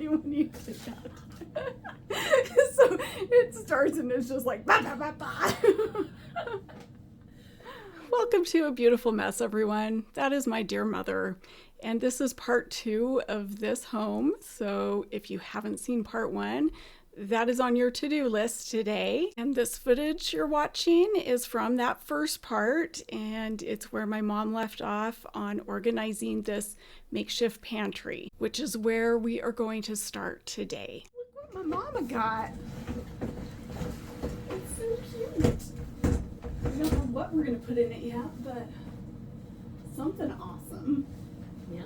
when you do that. So it starts and it's just like, bah, bah, bah, bah. Welcome to A Beautiful Mess, everyone. That is my dear mother. And this is part 2 of this home. So if you haven't seen part 1, that is on your to-do list today. And this footage you're watching is from that first part, and it's where my mom left off on organizing this makeshift pantry, which is where we are going to start today. Look what my mama got. It's so cute. I don't know what we're gonna put in it yet, but something awesome. Yeah.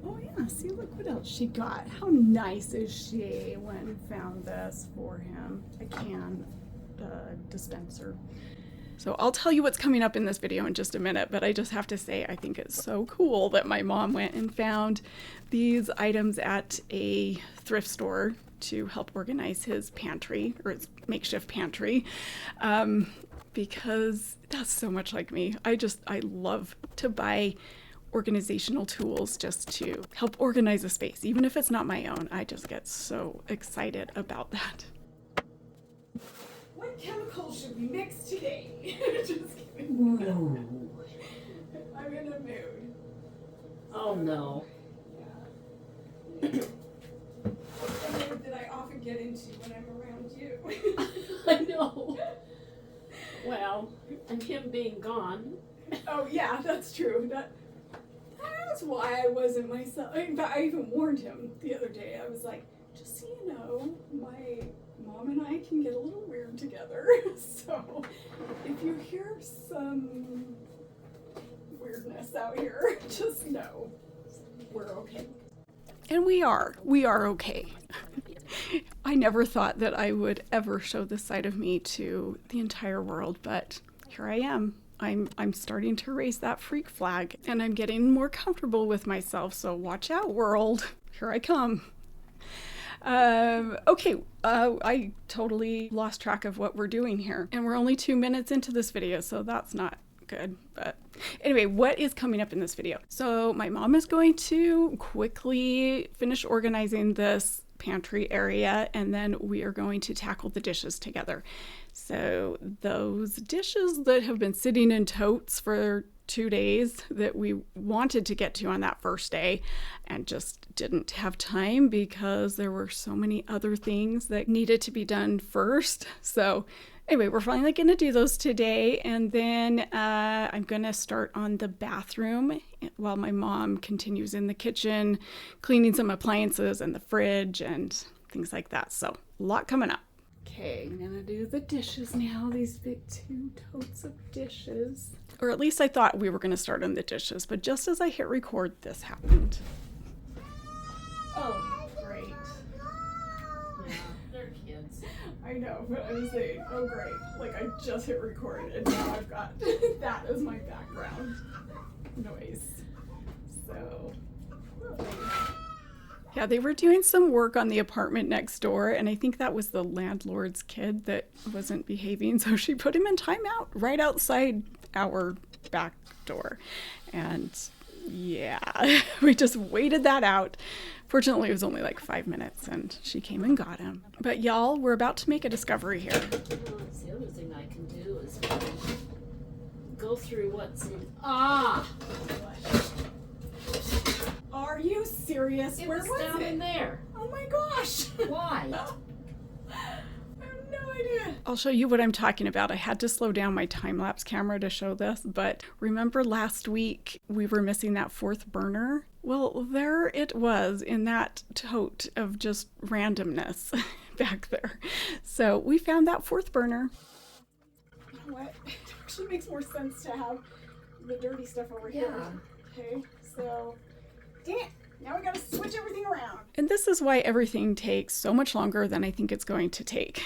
Oh yeah, see, look what else she got. How nice is she when found this for him? A can dispenser. So I'll tell you what's coming up in this video in just a minute, but I just have to say I think it's so cool that my mom went and found these items at a thrift store to help organize his pantry, or his makeshift pantry, because that's so much like me. I love to buy organizational tools just to help organize a space. Even if it's not my own, I just get so excited about that. What chemicals should we mix today? Just kidding. Whoa. I'm in a mood. Oh no. Yeah. A mood that I often get into when I'm around you. I know. Well, and him being gone. Oh yeah, that's true. That's why I wasn't myself. In fact, I even warned him the other day. I was like, just so you know, my mom and I can get a little weird together. So if you hear some weirdness out here, just know we're okay. And we are okay. I never thought that I would ever show this side of me to the entire world, but here I am. I'm starting to raise that freak flag, and I'm getting more comfortable with myself, so watch out, world. Here I come. Okay, I totally lost track of what we're doing here, and we're only 2 minutes into this video, so that's not good. But anyway, what is coming up in this video? So my mom is going to quickly finish organizing this pantry area, and then we are going to tackle the dishes together. So those dishes that have been sitting in totes for 2 days that we wanted to get to on that first day and just didn't have time because there were so many other things that needed to be done first. So anyway, we're finally going to do those today, and then I'm going to start on the bathroom while my mom continues in the kitchen, cleaning some appliances and the fridge and things like that. So a lot coming up. Okay, I'm gonna do the dishes now, these big 2 totes of dishes. Or at least I thought we were gonna start on the dishes, but just as I hit record, this happened. Oh, great. Yeah, they're kids. I know, but I was saying, oh great, like I just hit record and now I've got that as my background noise. So, yeah, they were doing some work on the apartment next door, and I think that was the landlord's kid that wasn't behaving, so she put him in timeout right outside our back door. And yeah, we just waited that out. Fortunately, it was only like 5 minutes, and she came and got him. But y'all, we're about to make a discovery here. Well, that's the other thing I can do is go through what's in. Are you serious? It Where was was down it? in there. Oh my gosh. Why? I have no idea. I'll show you what I'm talking about. I had to slow down my time-lapse camera to show this, but remember last week we were missing that 4th burner? Well, there it was in that tote of just randomness back there. So we found that 4th burner. You know what? It actually makes more sense to have the dirty stuff over here. Okay, so dang it. Now we gotta switch everything around. And this is why everything takes so much longer than I think it's going to take.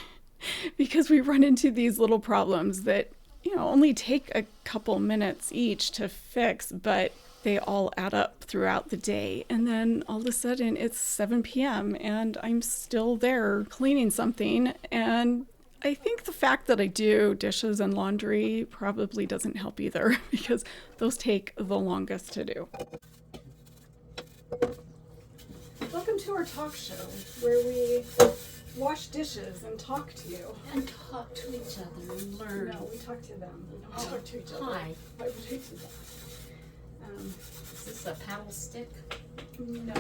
Because we run into these little problems that, only take a couple minutes each to fix, but they all add up throughout the day. And then all of a sudden it's 7 p.m. and I'm still there cleaning something. And I think the fact that I do dishes and laundry probably doesn't help either, because those take the longest to do. Welcome to our talk show where we wash dishes and talk to you. And talk to each other and learn. No, we talk to them. We don't talk to each other. Hi. But we talk to them. Is this a paddle stick? No.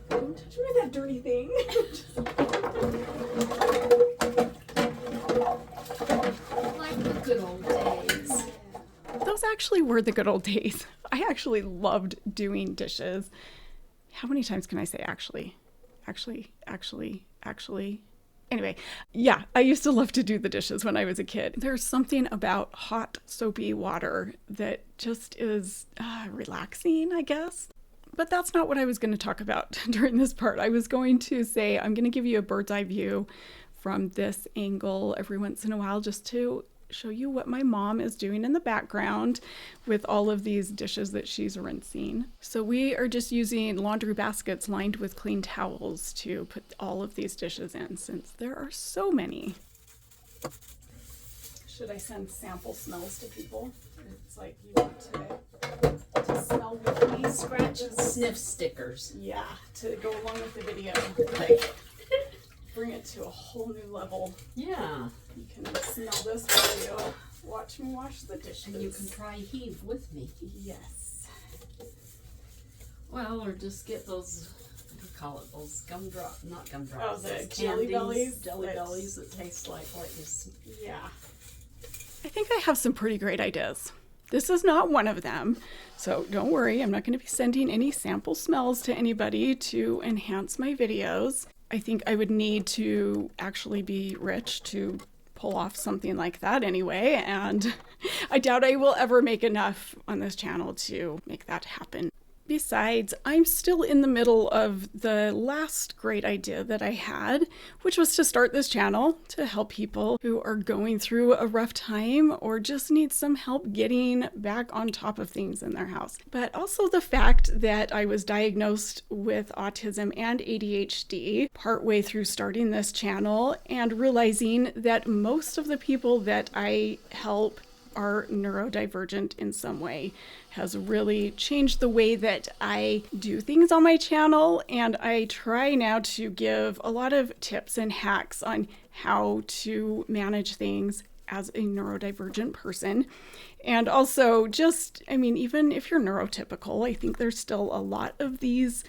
Don't touch me with that dirty thing. Like the good old days. Those actually were the good old days. I actually loved doing dishes. How many times can I say actually? Anyway, yeah, I used to love to do the dishes when I was a kid. There's something about hot, soapy water that just is relaxing, I guess. But that's not what I was going to talk about during this part. I was going to say I'm going to give you a bird's eye view from this angle every once in a while just to show you what my mom is doing in the background with all of these dishes that she's rinsing. So we are just using laundry baskets lined with clean towels to put all of these dishes in since there are so many. Should I send sample smells to people? It's like you want to smell with me. Scratch and sniff stickers. Yeah, to go along with the video. Like, bring it to a whole new level. yeah. You can smell this while you watch me wash the dishes. And you can try heave with me. Yes. Well, or just get those, what do you call it, those gumdrops, not gumdrops. Oh, the those Jelly Bellies? Jelly Bellies that taste like what you Yeah. I think I have some pretty great ideas. This is not one of them, so don't worry. I'm not going to be sending any sample smells to anybody to enhance my videos. I think I would need to actually be rich to pull off something like that anyway, and I doubt I will ever make enough on this channel to make that happen. Besides, I'm still in the middle of the last great idea that I had, which was to start this channel to help people who are going through a rough time or just need some help getting back on top of things in their house. But also the fact that I was diagnosed with autism and ADHD partway through starting this channel and realizing that most of the people that I help are neurodivergent in some way has really changed the way that I do things on my channel, and I try now to give a lot of tips and hacks on how to manage things as a neurodivergent person. And also just, I mean, even if you're neurotypical, I think there's still a lot of these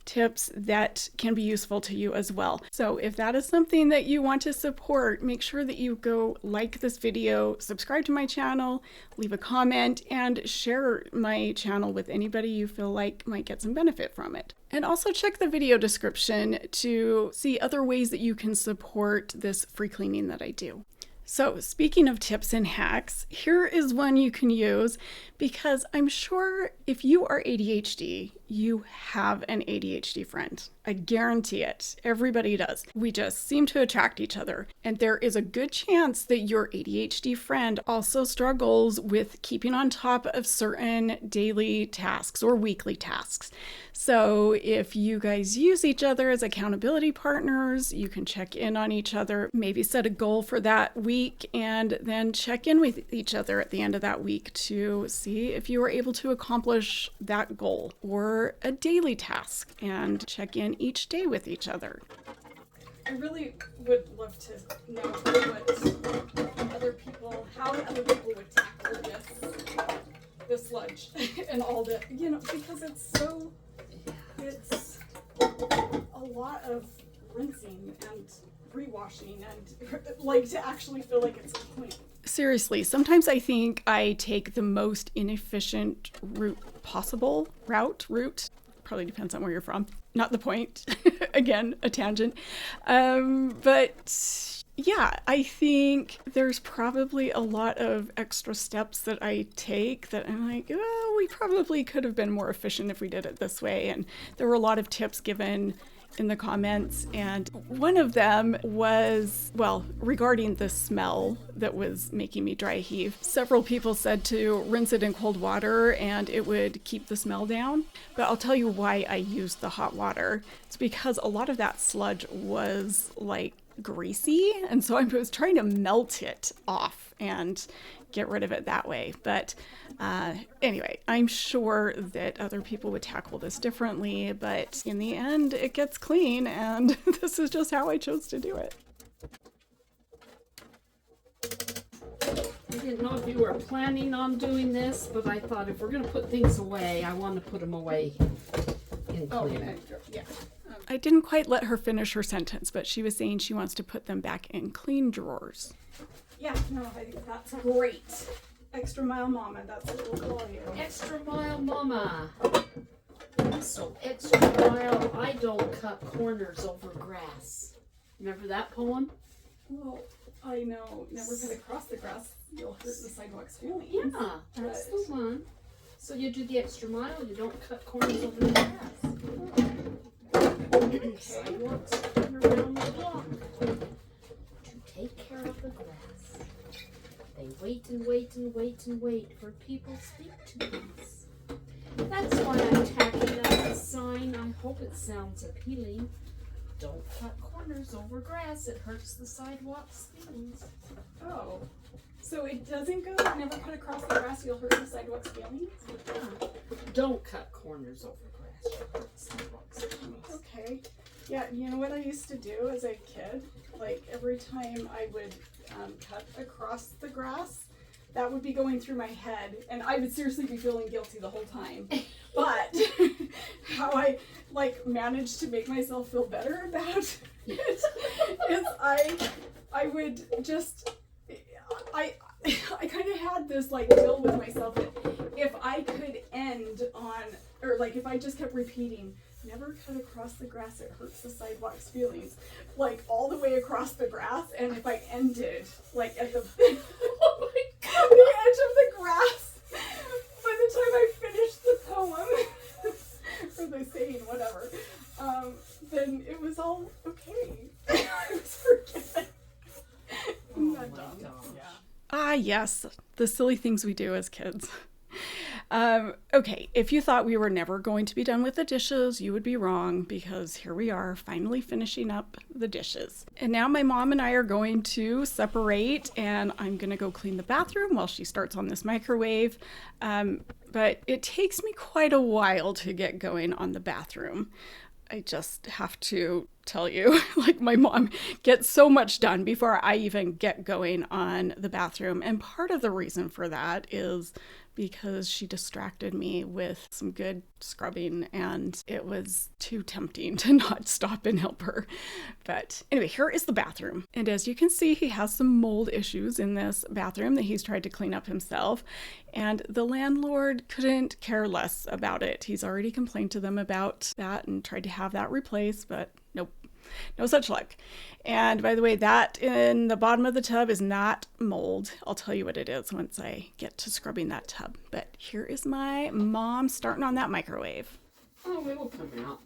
tips that can be useful to you as well. So if that is something that you want to support, make sure that you go like this video, subscribe to my channel, leave a comment, and share my channel with anybody you feel like might get some benefit from it. And also check the video description to see other ways that you can support this free cleaning that I do. So speaking of tips and hacks, here is one you can use because I'm sure if you are ADHD, you have an ADHD friend. I guarantee it. Everybody does. We just seem to attract each other. And there is a good chance that your ADHD friend also struggles with keeping on top of certain daily tasks or weekly tasks. So if you guys use each other as accountability partners, you can check in on each other, maybe set a goal for that week, and then check in with each other at the end of that week to see if you were able to accomplish that goal or a daily task, and check in each day with each other. I really would love to know how other people would tackle this sludge and all the, because it's a lot of rinsing and rewashing and like to actually feel like it's clean. Seriously, sometimes I think I take the most inefficient route possible. Route. Probably depends on where you're from. Not the point. Again, a tangent. But yeah, I think there's probably a lot of extra steps that I take that I'm like, oh, we probably could have been more efficient if we did it this way. And there were a lot of tips given in the comments, and one of them was, regarding the smell that was making me dry heave. Several people said to rinse it in cold water and it would keep the smell down. But I'll tell you why I used the hot water. It's because a lot of that sludge was like greasy, and so I was trying to melt it off and get rid of it that way. But anyway, I'm sure that other people would tackle this differently, but in the end, it gets clean, and this is just how I chose to do it. I didn't know if you were planning on doing this, but I thought if we're going to put things away, I want to put them away in clean. Yeah. I didn't quite let her finish her sentence, but she was saying she wants to put them back in clean drawers. Yeah, no, I think that's great. Extra mile mama, that's what we'll call you. Extra mile mama. So extra mile, I don't cut corners over grass. Remember that poem? Well, I know, never cut across the grass, you'll hurt the sidewalk's feelings. Yeah, that's the one. So you do the extra mile, you don't cut corners over the grass. Okay. Sidewalks run around the block to take care of the grass. They wait and wait and wait and wait for people to speak to us. That's why I'm tacking up a sign. I hope it sounds appealing. Don't cut corners over grass. It hurts the sidewalk's feelings. Oh, so it doesn't go, never cut across the grass, you'll hurt the sidewalk's feelings? Yeah. Don't cut corners over grass. You'll hurt the sidewalk's feelings. Okay. Yeah, you know what I used to do as a kid? Like every time I would cut across the grass, that would be going through my head, and I would seriously be feeling guilty the whole time. But how I like managed to make myself feel better about it is I would just I kind of had this like deal with myself that if I could end on, or like if I just kept repeating, never cut across the grass, it hurts the sidewalk's feelings, like all the way across the grass, and if I ended like at the oh my God, the edge of the grass, by the time I finished the poem or the saying, whatever, then it was all okay. I was forgetting. Oh my gosh. Yeah. Ah, yes, the silly things we do as kids. Okay, if you thought we were never going to be done with the dishes, you would be wrong, because here we are finally finishing up the dishes. And now my mom and I are going to separate, and I'm going to go clean the bathroom while she starts on this microwave. But it takes me quite a while to get going on the bathroom. I just have to tell you, like, my mom gets so much done before I even get going on the bathroom. And part of the reason for that is because she distracted me with some good scrubbing, and it was too tempting to not stop and help her. But anyway, here is the bathroom. And as you can see, he has some mold issues in this bathroom that he's tried to clean up himself. And the landlord couldn't care less about it. He's already complained to them about that and tried to have that replaced, but nope. No such luck. And by the way, that in the bottom of the tub is not mold. I'll tell you what it is once I get to scrubbing that tub. But here is my mom starting on that microwave. Oh, it will come out.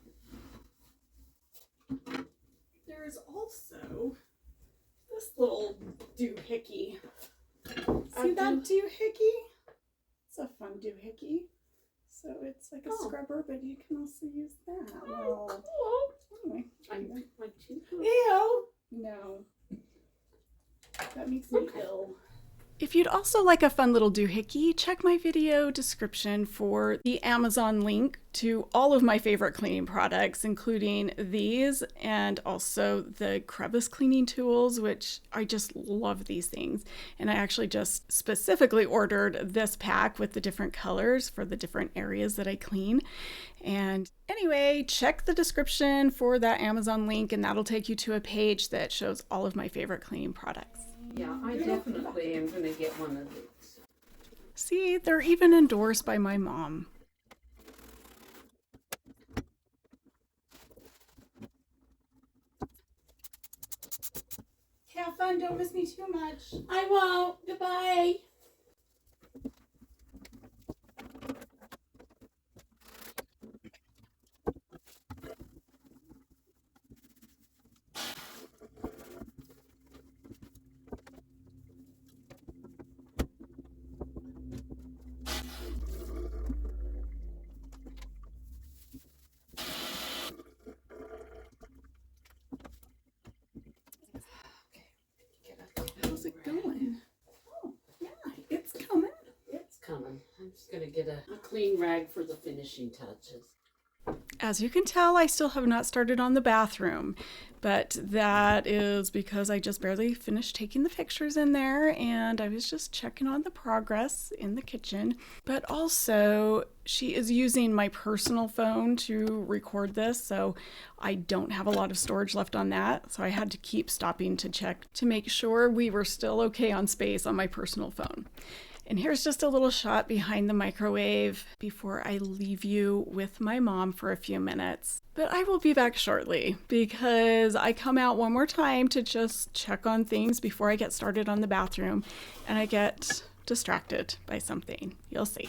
There is also this little doohickey. See that doohickey? It's a fun doohickey. So it's like a scrubber, but you can also use that. Oh, well, cool. Anyway. My tooth. Ew. No. That makes me ill. If you'd also like a fun little doohickey, check my video description for the Amazon link to all of my favorite cleaning products, including these and also the crevice cleaning tools, which I just love these things. And I actually just specifically ordered this pack with the different colors for the different areas that I clean. And anyway, check the description for that Amazon link, and that'll take you to a page that shows all of my favorite cleaning products. Yeah, I definitely am going to get one of these. See, they're even endorsed by my mom. Have fun, don't miss me too much. I won't. Goodbye. How's it going? Oh, yeah, just going to get a clean rag for the finishing touches. As you can tell, I still have not started on the bathroom, but that is because I just barely finished taking the pictures in there and I was just checking on the progress in the kitchen. But also, she is using my personal phone to record this, so I don't have a lot of storage left on that. So I had to keep stopping to check to make sure we were still okay on space on my personal phone. And here's just a little shot behind the microwave before I leave you with my mom for a few minutes. But I will be back shortly because I come out one more time to just check on things before I get started on the bathroom and I get distracted by something. You'll see.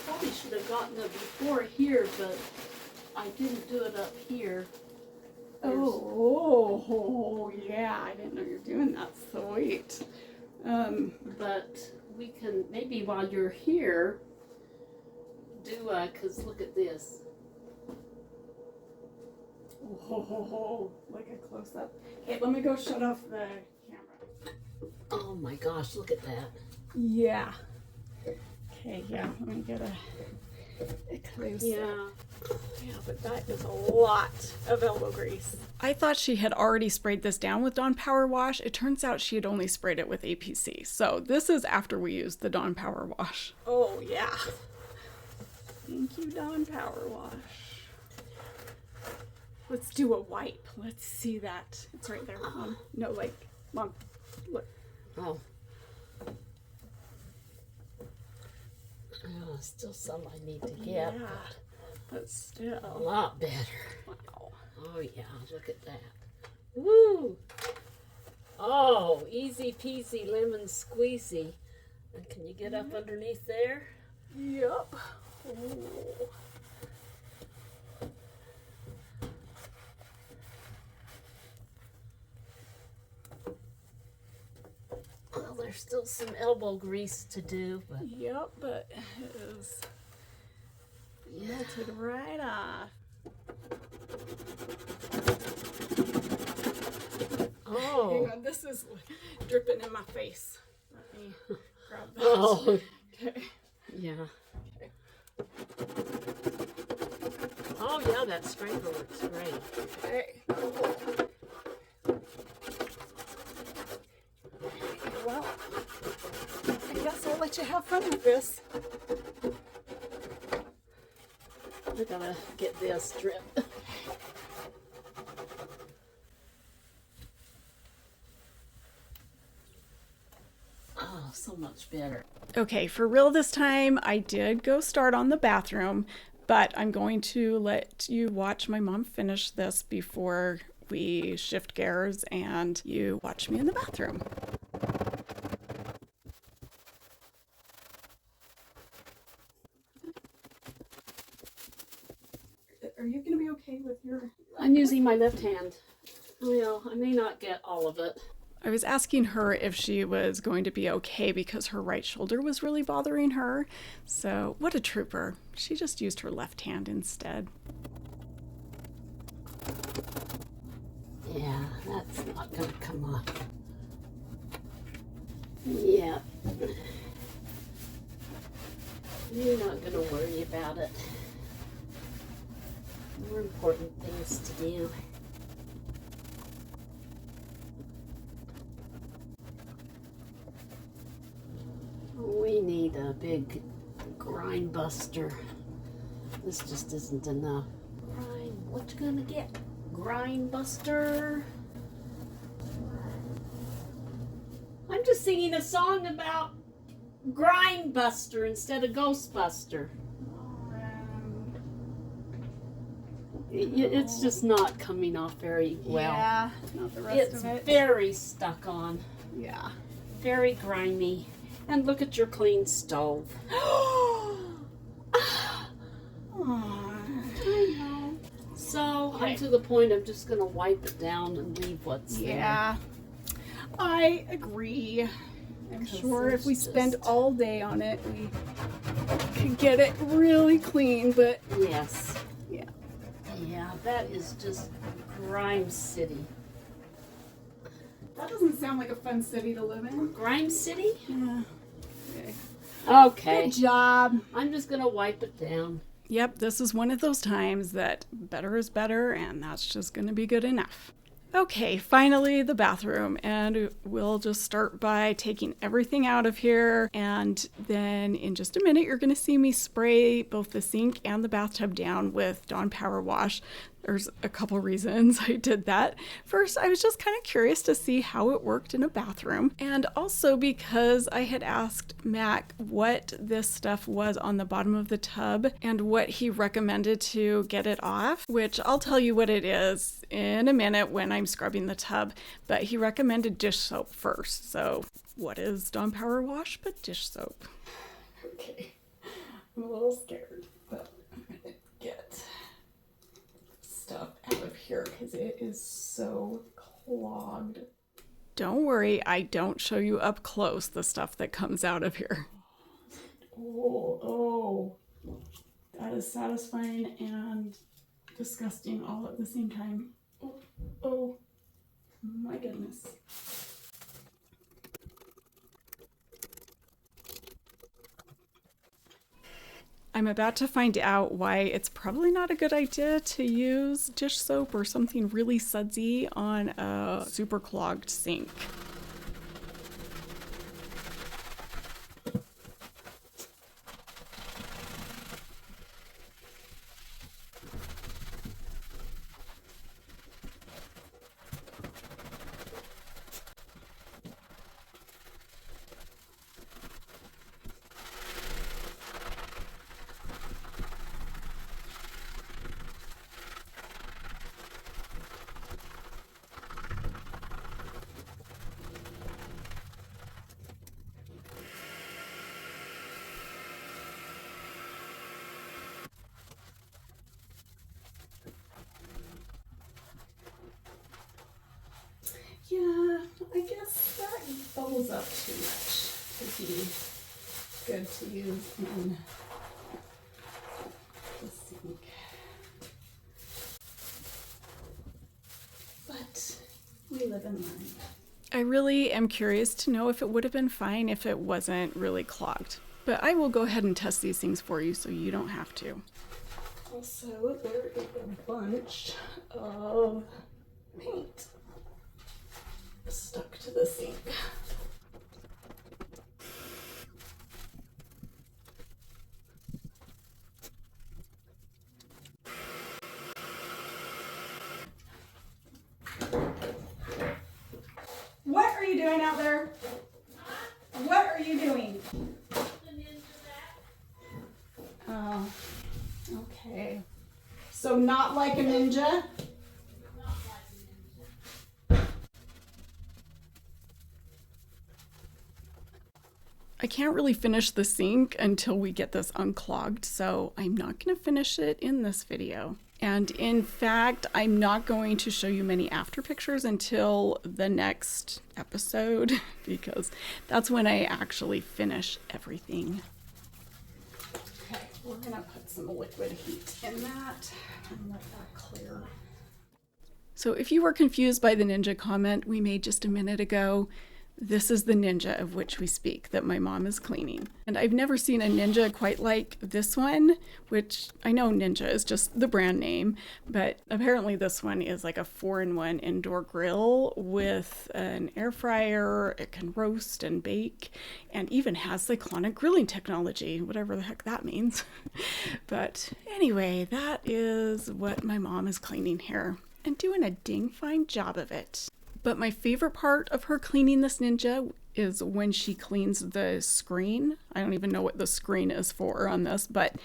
Probably should have gotten it before here, but I didn't do it up here. Oh, yeah, I didn't know you were doing that. Sweet. But we can, maybe while you're here, do, cause look at this. Oh, like a close up. Hey, let me go shut off the camera. Oh my gosh, look at that. Yeah. Okay, yeah, let me get a close Yeah. Yeah, but that is a lot of elbow grease. I thought she had already sprayed this down with Dawn Power Wash. It turns out she had only sprayed it with APC. So this is after we used the Dawn Power Wash. Oh, yeah. Thank you, Dawn Power Wash. Let's do a wipe. Let's see that. It's right there, Mom. No, like, Mom, look. Oh. Oh, still some I need to get. Yeah, but A still. lot better. Wow. Oh yeah, look at that. Woo! Oh, easy peasy lemon squeezy. And can you get up underneath there? Yep. Oh. Well, there's still some elbow grease to do, but Yep, but it is melted right off. oh, Hang on, this is dripping in my face. Let me grab that. oh, Okay. yeah. Oh yeah, that straightener looks great. Okay. Well, I guess I'll let you have fun with this. I gotta get this drip. Oh, so much better. Okay, for real this time, I did go start on the bathroom, but I'm going to let you watch my mom finish this before we shift gears and you watch me in the bathroom. Are you going to be okay with your... I'm using my left hand. Well, I may not get all of it. I was asking her if she was going to be okay because her right shoulder was really bothering her. So, what a trooper. She just used her left hand instead. Yeah, that's not gonna come off. Yeah. You're not gonna worry about it. More important things to do. We need a big grime buster. This just isn't enough. Grime, what you gonna get? Grime buster. I'm just singing a song about grime buster instead of Ghostbuster. It's just not coming off very well. Yeah, not the rest It's of it. very stuck on. Yeah. Very grimy. And look at your clean stove. So I'm to the point I'm just going to wipe it down and leave what's Yeah, I agree. I'm Because sure if we it's spend just- all day on it, we could get it really clean, but there. Yes. yeah. Yeah, that is just Grime City. That doesn't sound like a fun city to live in. Grime City? Yeah. Okay. Okay. Good job. I'm just going to wipe it down. Yep, this is one of those times that better is better, and that's just going to be good enough. Okay, finally the bathroom, and we'll just start by taking everything out of here, and then in just a minute you're going to see me spray both the sink and the bathtub down with Dawn Power Wash. There's a couple reasons I did that. First, I was just kind of curious to see how it worked in a bathroom, and also because I had asked Mac what this stuff was on the bottom of the tub and what he recommended to get it off, which I'll tell you what it is in a minute when I'm scrubbing the tub, but he recommended dish soap first. So what is Dawn Power Wash but dish soap? Okay, I'm a little scared, but I'm gonna get stuff out of here because it is so clogged. Don't worry, I don't show you up close the stuff that comes out of here. Oh, that is satisfying and disgusting all at the same time. Oh, my goodness. I'm about to find out why it's probably not a good idea to use dish soap or something really sudsy on a super clogged sink. Yeah, I guess that bubbles up too much to be good to use in the sink. But we live and learn. I really am curious to know if it would have been fine if it wasn't really clogged. But I will go ahead and test these things for you so you don't have to. Also, there is a bunch of paint stuck to the sink. What are you doing out there? What are you doing? Oh, okay. So not like a ninja? I can't really finish the sink until we get this unclogged, so I'm not going to finish it in this video. And in fact, I'm not going to show you many after pictures until the next episode because that's when I actually finish everything. Okay, we're going to put some liquid heat in that and let that clear. So if you were confused by the ninja comment we made just a minute ago, This is the Ninja of which we speak that my mom is cleaning. And I've never seen a Ninja quite like this one, which I know Ninja is just the brand name, but apparently this one is like a 4-in-1 indoor grill with an air fryer. It can roast and bake and even has cyclonic grilling technology, whatever the heck that means. But anyway, that is what my mom is cleaning here and doing a dang fine job of it. But my favorite part of her cleaning this Ninja is when she cleans the screen. I don't even know what the screen is for on this, but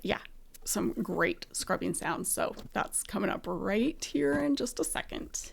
yeah, some great scrubbing sounds. So that's coming up right here in just a second.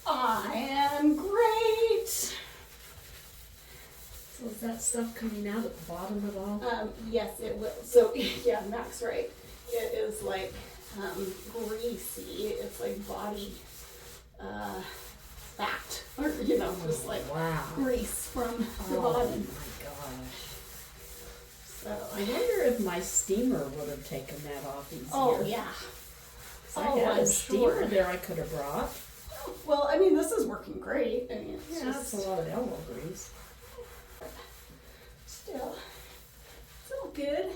I am great. So is that stuff coming out at the bottom at all? Yes, it will. So yeah, Mac's right. It is like greasy. It's like body fat, or just like grease from the body. Oh my gosh. So I wonder if my steamer would have taken that off easier. oh yeah. I had a steamer there I could have brought. Well, I mean, this is working great. I mean, it's That's a lot of elbow grease. Still, it's all good.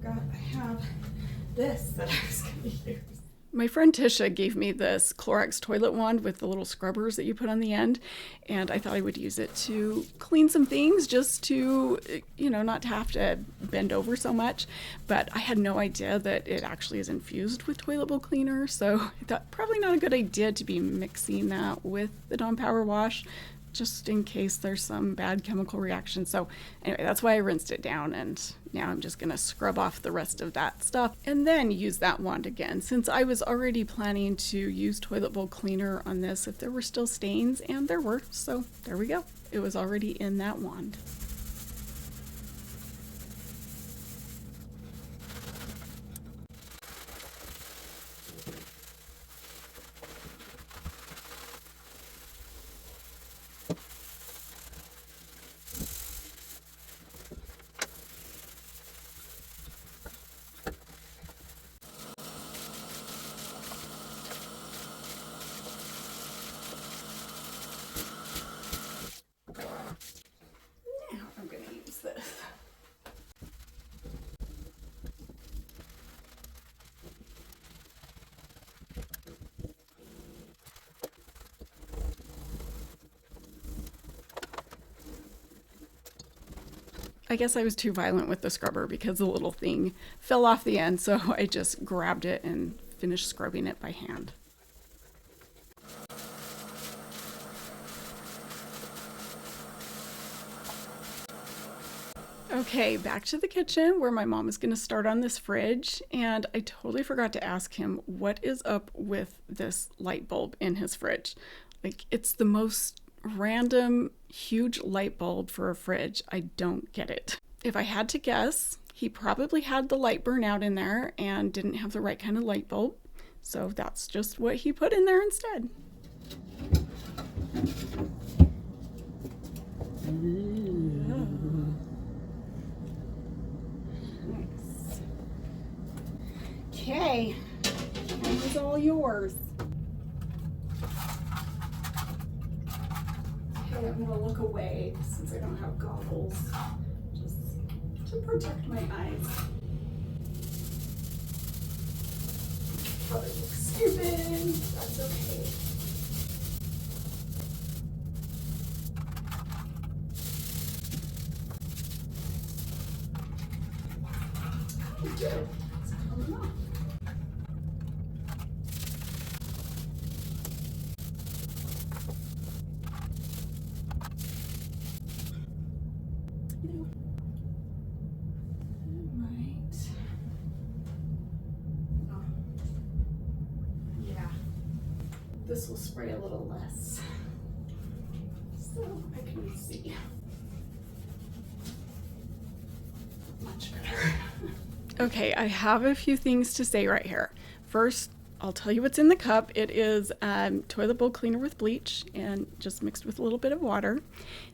Forgot I have this that I was going to use. My friend Tisha gave me this Clorox toilet wand with the little scrubbers that you put on the end, and I thought I would use it to clean some things, just to, not to have to bend over so much. But I had no idea that it actually is infused with toilet bowl cleaner, so I thought probably not a good idea to be mixing that with the Dawn Power Wash, just in case there's some bad chemical reaction. So anyway, that's why I rinsed it down, and now I'm just gonna scrub off the rest of that stuff and then use that wand again, since I was already planning to use toilet bowl cleaner on this if there were still stains, and there were, so there we go. It was already in that wand. Now I'm going to use this. I guess I was too violent with the scrubber because the little thing fell off the end, so I just grabbed it and finished scrubbing it by hand. Okay, back to the kitchen where my mom is going to start on this fridge, and I totally forgot to ask him what is up with this light bulb in his fridge. Like, it's the most random, huge light bulb for a fridge. I don't get it. If I had to guess, he probably had the light burn out in there and didn't have the right kind of light bulb. So that's just what he put in there instead. Nice. Okay, camera's all yours. Okay, I'm gonna look away since I don't have goggles, just to protect my eyes. Probably look stupid, that's okay. Oh, good. It's coming off. This will spray a little less, so I can see much better. Okay, I have a few things to say right here. First, I'll tell you what's in the cup. It is toilet bowl cleaner with bleach and just mixed with a little bit of water.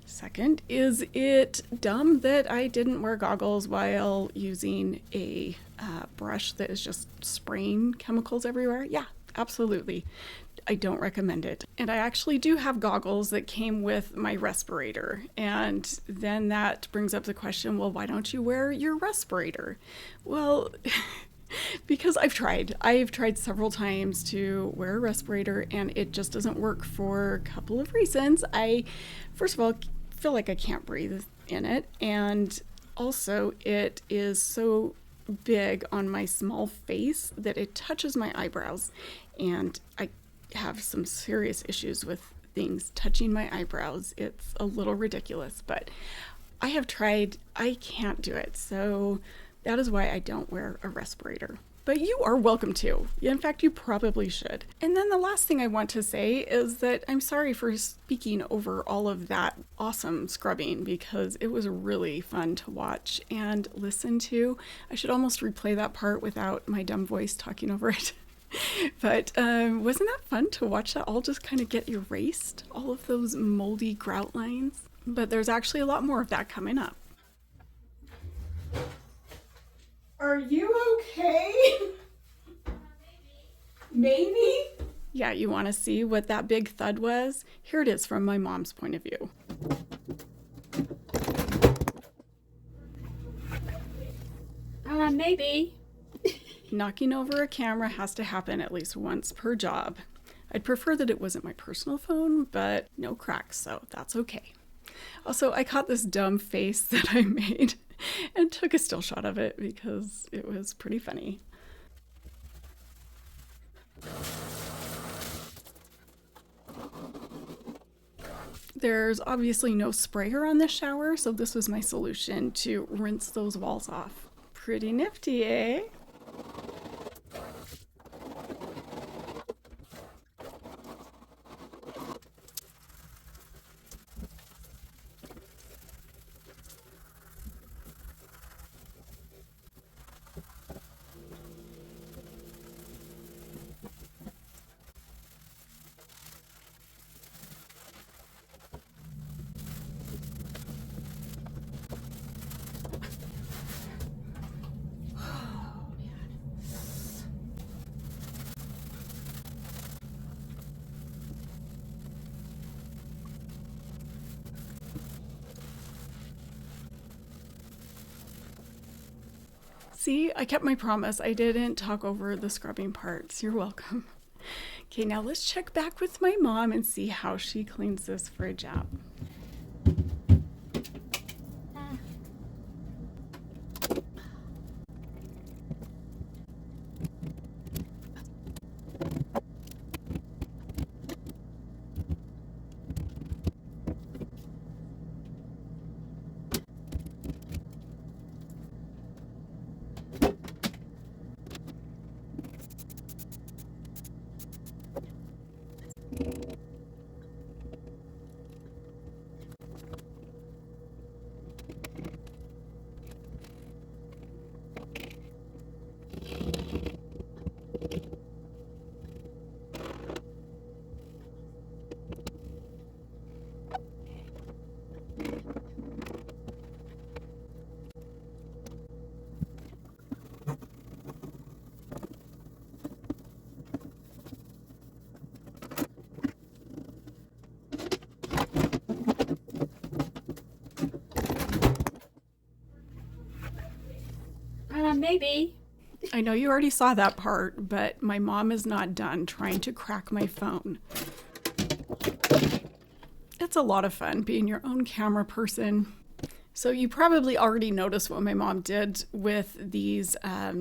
Second, is it dumb that I didn't wear goggles while using a brush that is just spraying chemicals everywhere? Yeah, absolutely. I don't recommend it. And I actually do have goggles that came with my respirator. And then that brings up the question, well, why don't you wear your respirator? Well, because I've tried. I've tried several times to wear a respirator and it just doesn't work for a couple of reasons. First of all, feel like I can't breathe in it. And also it is so big on my small face that it touches my eyebrows. And I have some serious issues with things touching my eyebrows. It's a little ridiculous, but I have tried. I can't do it. So that is why I don't wear a respirator. But you are welcome to. In fact, you probably should. And then the last thing I want to say is that I'm sorry for speaking over all of that awesome scrubbing because it was really fun to watch and listen to. I should almost replay that part without my dumb voice talking over it. But wasn't that fun to watch that all just kind of get erased? All of those moldy grout lines. But there's actually a lot more of that coming up. Are you okay? Maybe? Yeah, you want to see what that big thud was? Here it is from my mom's point of view. Maybe. Knocking over a camera has to happen at least once per job. I'd prefer that it wasn't my personal phone, but no cracks, so that's okay. Also, I caught this dumb face that I made and took a still shot of it because it was pretty funny. There's obviously no sprayer on this shower, so this was my solution to rinse those walls off. Pretty nifty, eh? See, I kept my promise. I didn't talk over the scrubbing parts. You're welcome. Okay, now let's check back with my mom and see how she cleans this fridge out. maybe. I know you already saw that part, but my mom is not done trying to crack my phone. It's a lot of fun being your own camera person. So you probably already noticed what my mom did with these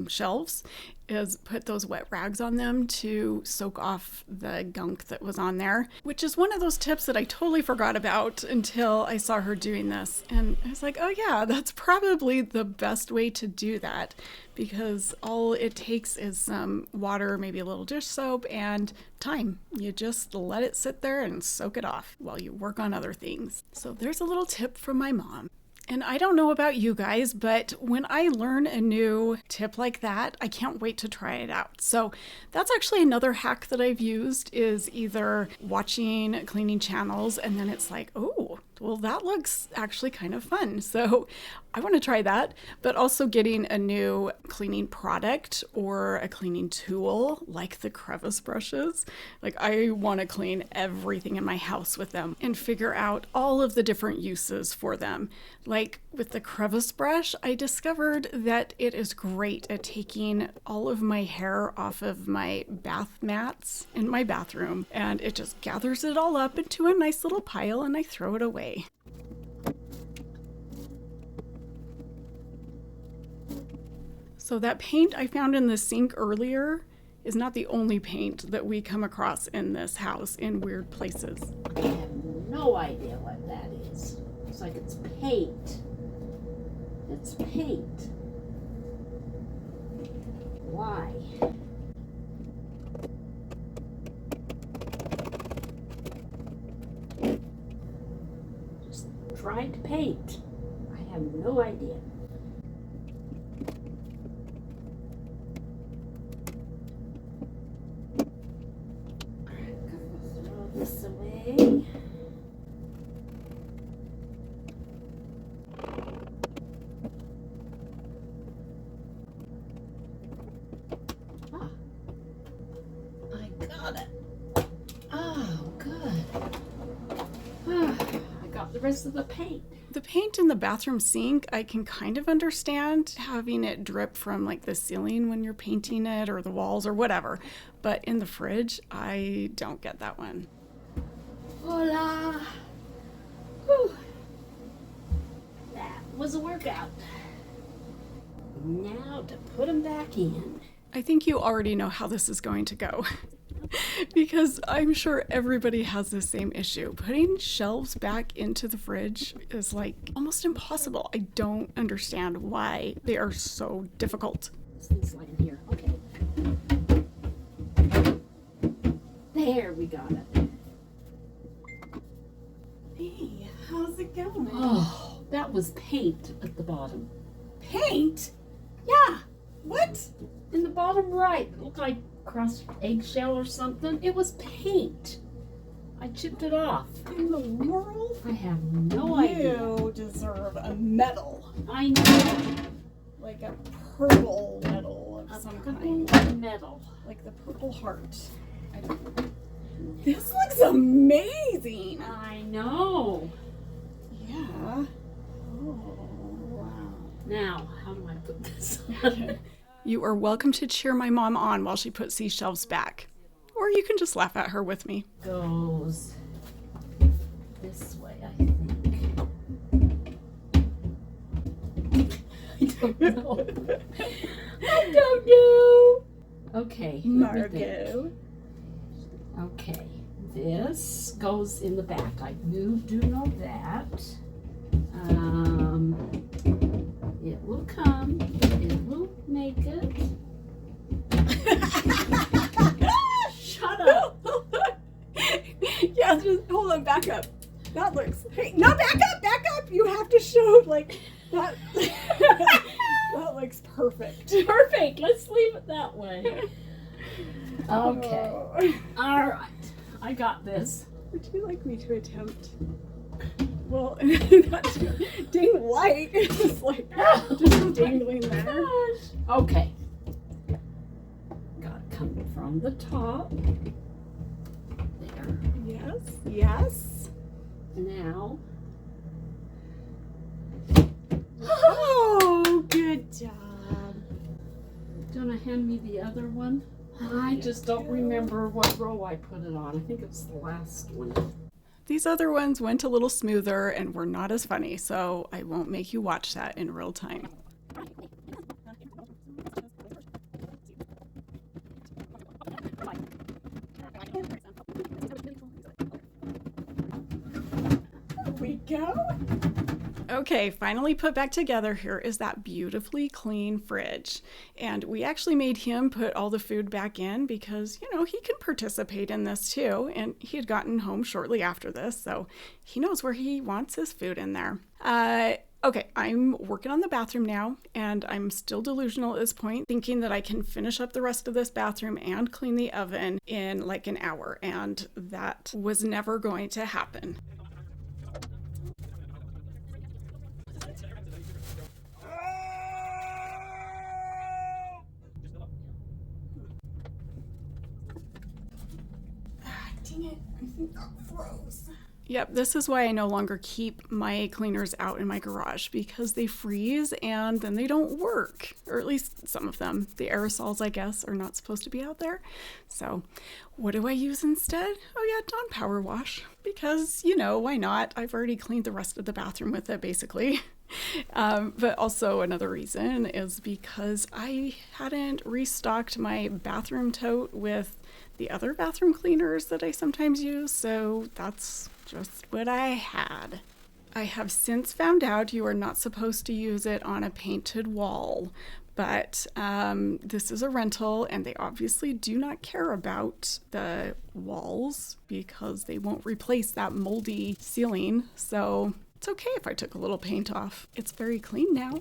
shelves is put those wet rags on them to soak off the gunk that was on there, which is one of those tips that I totally forgot about until I saw her doing this. And I was like, oh yeah, that's probably the best way to do that, because all it takes is some water, maybe a little dish soap, and time. You just let it sit there and soak it off while you work on other things. So there's a little tip from my mom. And I don't know about you guys, but when I learn a new tip like that, I can't wait to try it out. So that's actually another hack that I've used, is either watching cleaning channels and then it's like, oh, well, that looks actually kind of fun. So I want to try that, but also getting a new cleaning product or a cleaning tool like the crevice brushes. Like, I want to clean everything in my house with them and figure out all of the different uses for them. Like with the crevice brush, I discovered that it is great at taking all of my hair off of my bath mats in my bathroom, and it just gathers it all up into a nice little pile and I throw it away. So that paint I found in the sink earlier is not the only paint that we come across in this house in weird places. I have no idea what that is. Looks like it's paint. It's paint. Why? Just dried paint. I have no idea. Throw this away. I got it. Oh, good. I got the rest of the paint. The paint in the bathroom sink, I can kind of understand having it drip from like the ceiling when you're painting it, or the walls or whatever. But in the fridge, I don't get that one. Voila! Whew. That was a workout. Now to put them back in. I think you already know how this is going to go. Because I'm sure everybody has the same issue. Putting shelves back into the fridge is like almost impossible. I don't understand why they are so difficult. This thing's like in here. Okay. There, we got it. Hey, how's it going? Oh, that was paint at the bottom. Paint? Yeah. What? In the bottom right, it looked like crushed eggshell or something. It was paint. I chipped it off. In the world? I have no idea. You deserve a medal. I know. Like a purple medal of some kind. Purple medal. Like the Purple Heart. I don't know. This looks amazing. I know. Yeah. Oh, wow. Now, how do I put this Okay. on? You are welcome to cheer my mom on while she puts these shelves back. Or you can just laugh at her with me. Goes this way, I think. I don't know. I don't know. Okay. let me think. Margot. Okay. This goes in the back. I do know that. It will come. It will make it. Shut up. Yeah, just hold on, back up. That looks. Hey, no, back up. You have to show like that. That looks perfect. Perfect. Let's leave it that way. Okay. Oh. All right. I got this. Would you like me to attempt? Well, not too dang light. It's like just dangling there. Okay. Got it coming from the top. There. Yes. Yes. Now. Oh, good job. gonna hand me the other one? I just don't remember what row I put it on. I think it was the last one. These other ones went a little smoother and were not as funny, so I won't make you watch that in real time. There we go. Okay, finally put back together. Here is that beautifully clean fridge. And we actually made him put all the food back in because, you know, he can participate in this too. And he had gotten home shortly after this, so he knows where he wants his food in there. Okay, I'm working on the bathroom now, and I'm still delusional at this point, thinking that I can finish up the rest of this bathroom and clean the oven in like an hour, and that was never going to happen. Dang it, I think that froze. Yep, this is why I no longer keep my cleaners out in my garage, because they freeze and then they don't work, or at least some of them. The aerosols, I guess, are not supposed to be out there. So what do I use instead? Oh yeah, Dawn Power Wash, because, you know, why not? I've already cleaned the rest of the bathroom with it, basically. But also another reason is because I hadn't restocked my bathroom tote with the other bathroom cleaners that I sometimes use, so that's just what I had. I have since found out you are not supposed to use it on a painted wall, but this is a rental and they obviously do not care about the walls because they won't replace that moldy ceiling, so it's okay if I took a little paint off. It's very clean now.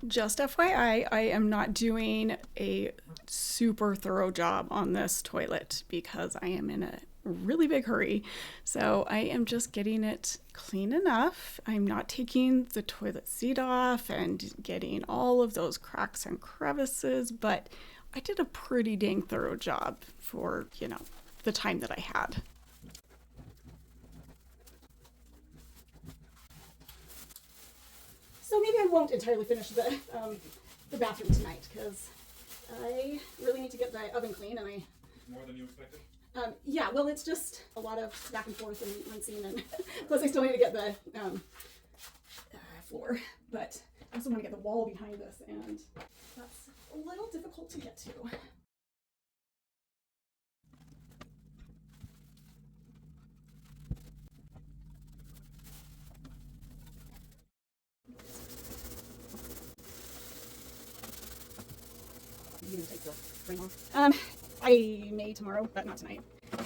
Just FYI, I am not doing a super thorough job on this toilet because I am in a really big hurry. So I am just getting it clean enough. I'm not taking the toilet seat off and getting all of those cracks and crevices, but I did a pretty dang thorough job for, you know, the time that I had. So maybe I won't entirely finish the bathroom tonight because I really need to get the oven clean, and I... More than you expected? Yeah, well, it's just a lot of back and forth and rinsing, and plus I still need to get the floor, but I also want to get the wall behind this, and that's a little difficult to get to. You gonna take the frame off? I may tomorrow, but not tonight. Do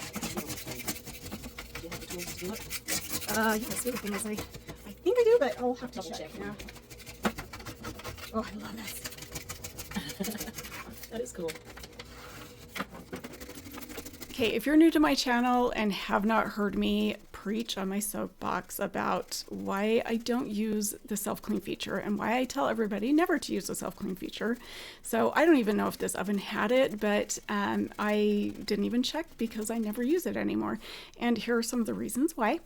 you have the tools to do it? Yes, the other thing is I think I do, but I'll have to check. Yeah. Oh, I love this. That is cool. Okay, if you're new to my channel and have not heard me preach on my soapbox about why I don't use the self-clean feature and why I tell everybody never to use the self-clean feature. So I don't even know if this oven had it, but I didn't even check because I never use it anymore. And here are some of the reasons why.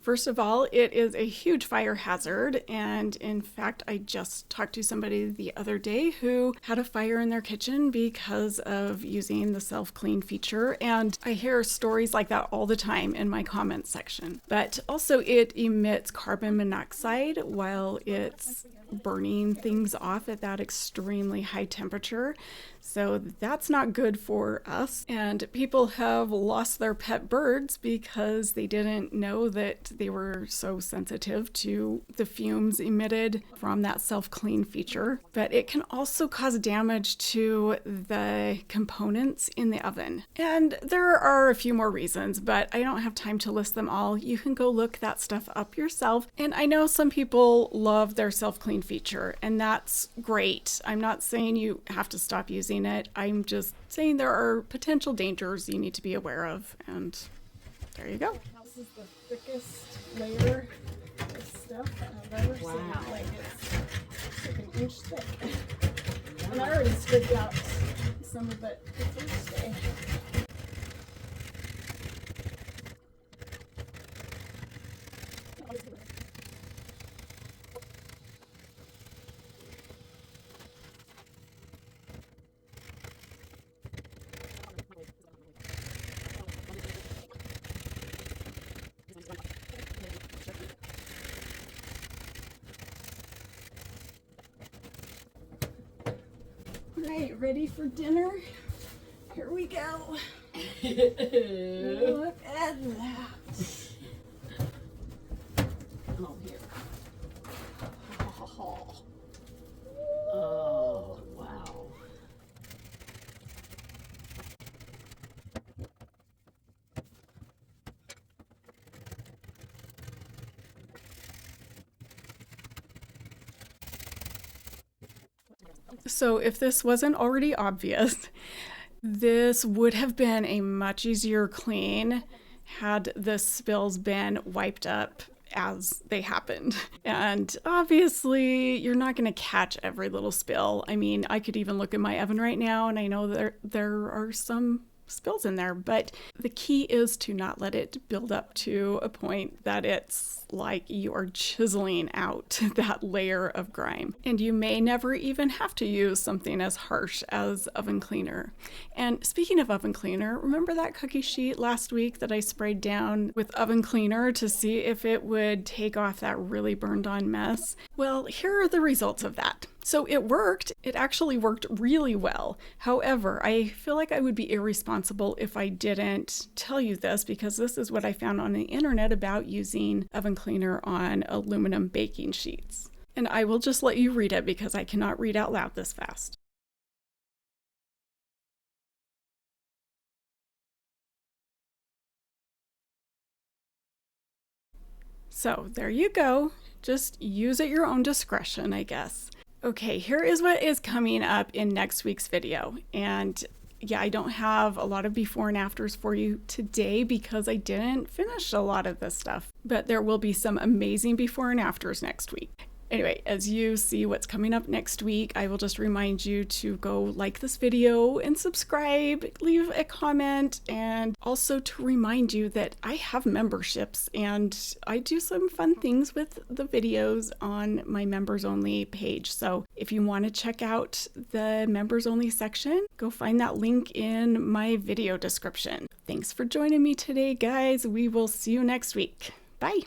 First of all, it is a huge fire hazard, and in fact, I just talked to somebody the other day who had a fire in their kitchen because of using the self-clean feature, and I hear stories like that all the time in my comments section. But also it emits carbon monoxide while it's burning things off at that extremely high temperature. So that's not good for us. And people have lost their pet birds because they didn't know that they were so sensitive to the fumes emitted from that self-clean feature. But it can also cause damage to the components in the oven. And there are a few more reasons, but I don't have time to list them all. You can go look that stuff up yourself. And I know some people love their self-clean feature, and that's great. I'm not saying you have to stop using it. I'm just saying there are potential dangers you need to be aware of, and there you go. This is the thickest layer of stuff I've ever seen. Like it's like an inch thick. And I already scraped out some of it the first day. Right, ready for dinner? Here we go. Look at that. Oh, here. Oh, wow. So if this wasn't already obvious, this would have been a much easier clean had the spills been wiped up as they happened. And obviously you're not going to catch every little spill. I mean, I could even look at my oven right now and I know there are some spills in there, but the key is to not let it build up to a point that it's like you are chiseling out that layer of grime. And you may never even have to use something as harsh as oven cleaner. And speaking of oven cleaner, remember that cookie sheet last week that I sprayed down with oven cleaner to see if it would take off that really burned on mess? Well, here are the results of that. So it worked. It actually worked really well. However, I feel like I would be irresponsible if I didn't tell you this, because this is what I found on the internet about using oven cleaner on aluminum baking sheets. And I will just let you read it because I cannot read out loud this fast. So there you go. Just use at your own discretion, I guess. Okay, here is what is coming up in next week's video. And yeah, I don't have a lot of before and afters for you today because I didn't finish a lot of this stuff, but there will be some amazing before and afters next week. Anyway, as you see what's coming up next week, I will just remind you to go like this video and subscribe, leave a comment, and also to remind you that I have memberships and I do some fun things with the videos on my members only page. So if you want to check out the members only section, go find that link in my video description. Thanks for joining me today, guys. We will see you next week. Bye.